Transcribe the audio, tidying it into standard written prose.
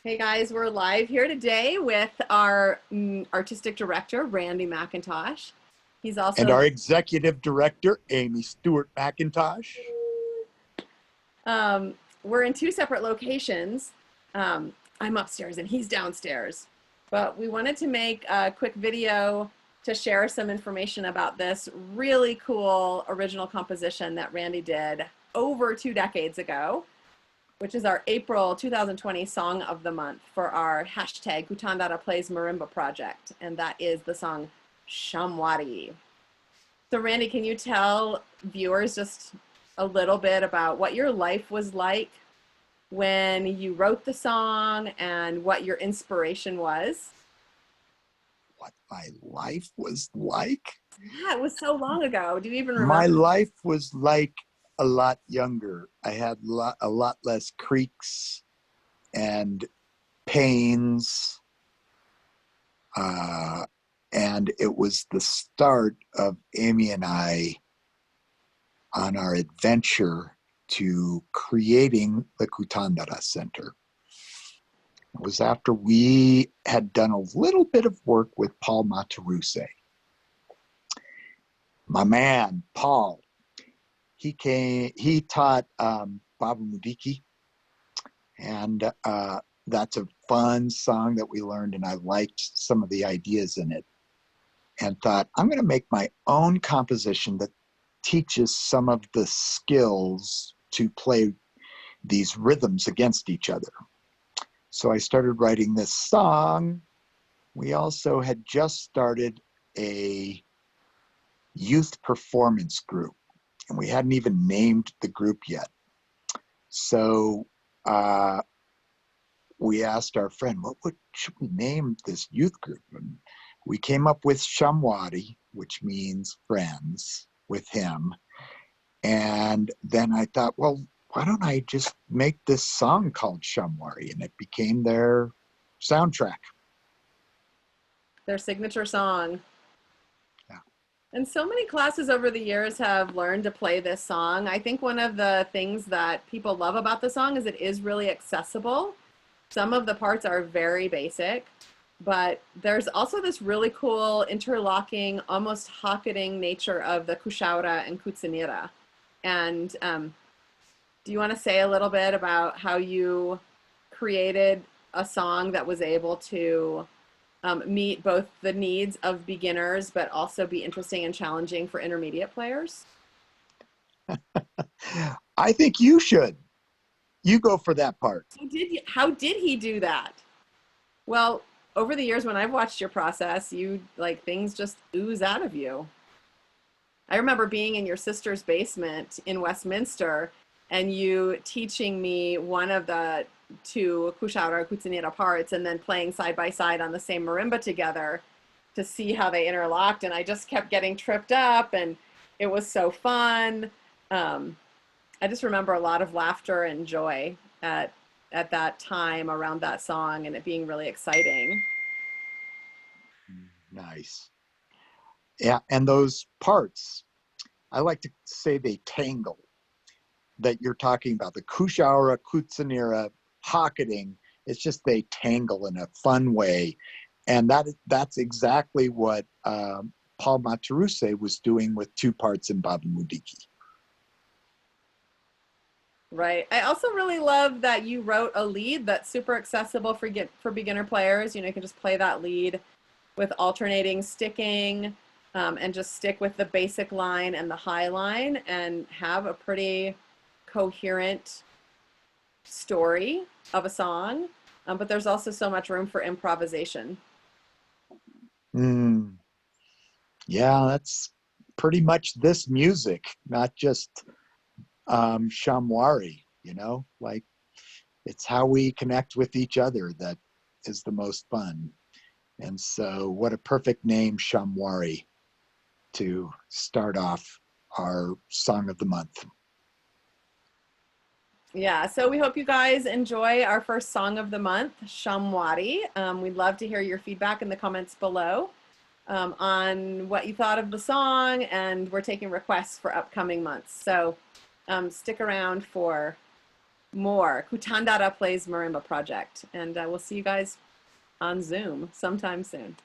Hey guys, we're live here today with our artistic director, Randy McIntosh. He's And also our executive director, Amy Stewart McIntosh. um, we're in two separate locations. I'm upstairs and he's downstairs. But we wanted to make a quick video to share some information about this really cool original composition that Randy did over 2 decades ago, which is our April 2020 Song of the Month for our hashtag Kutandara Plays Marimba project. And that is the song Shamwari. So Randy, can you tell viewers just a little bit about what your life was like when you wrote the song and what your inspiration was? What my life was like? Yeah, it was so long ago. Do you even My remember? life was like a lot younger. I had a lot less creaks and pains. Uh, and it was the start of Amy and I on our adventure to creating the Kutandara Center. It was after we had done a little bit of work with Paul Mataruse. My man, Paul, he taught Baba Mudiki, and that's a fun song that we learned, and I liked some of the ideas in it, and thought, I'm going to make my own composition that teaches some of the skills to play these rhythms against each other. So I started writing this song. We also had just started a youth performance group, and we hadn't even named the group yet. So we asked our friend, should we name this youth group? And we came up with Shamwari, which means friends, with him. And then I thought, well, why don't I just make this song called Shamwari? And it became their soundtrack. Their signature song. Yeah. And so many classes over the years have learned to play this song. I think one of the things that people love about the song is it is really accessible. Some of the parts are very basic, but there's also this really cool interlocking, almost hocketing nature of the kushaura and kutsanira. And do you want to say a little bit about how you created a song that was able to meet both the needs of beginners, but also be interesting and challenging for intermediate players? I think you should. You go for that part. How did he do that? Well, over the years when I've watched your process, you like things just ooze out of you. I remember being in your sister's basement in Westminster and you teaching me one of the two Kushaura Kutsunira parts and then playing side by side on the same marimba together to see how they interlocked. And I just kept getting tripped up and it was so fun. I just remember a lot of laughter and joy at that time around that song and it being really exciting. Nice. Yeah, and those parts, I like to say they tangle, that you're talking about, the Kushaura, Kutsanira, Hocketing. It's just they tangle in a fun way. And that's exactly what Paul Mataruse was doing with two parts in Baba Mudiki. Right. I also really love that you wrote a lead that's super accessible for beginner players. You know, you can just play that lead with alternating sticking and just stick with the basic line and the high line and have a pretty coherent story of a song. But there's also so much room for improvisation. Mm, yeah, that's pretty much this music, not just Shamwari, like it's how we connect with each other that is the most fun. And so what a perfect name, Shamwari, to start off our Song of the Month. Yeah, so we hope you guys enjoy our first song of the month, Shamwari. We'd love to hear your feedback in the comments below on what you thought of the song, and we're taking requests for upcoming months. So stick around for more. Kutandara Plays Marimba Project. And we'll see you guys on Zoom sometime soon.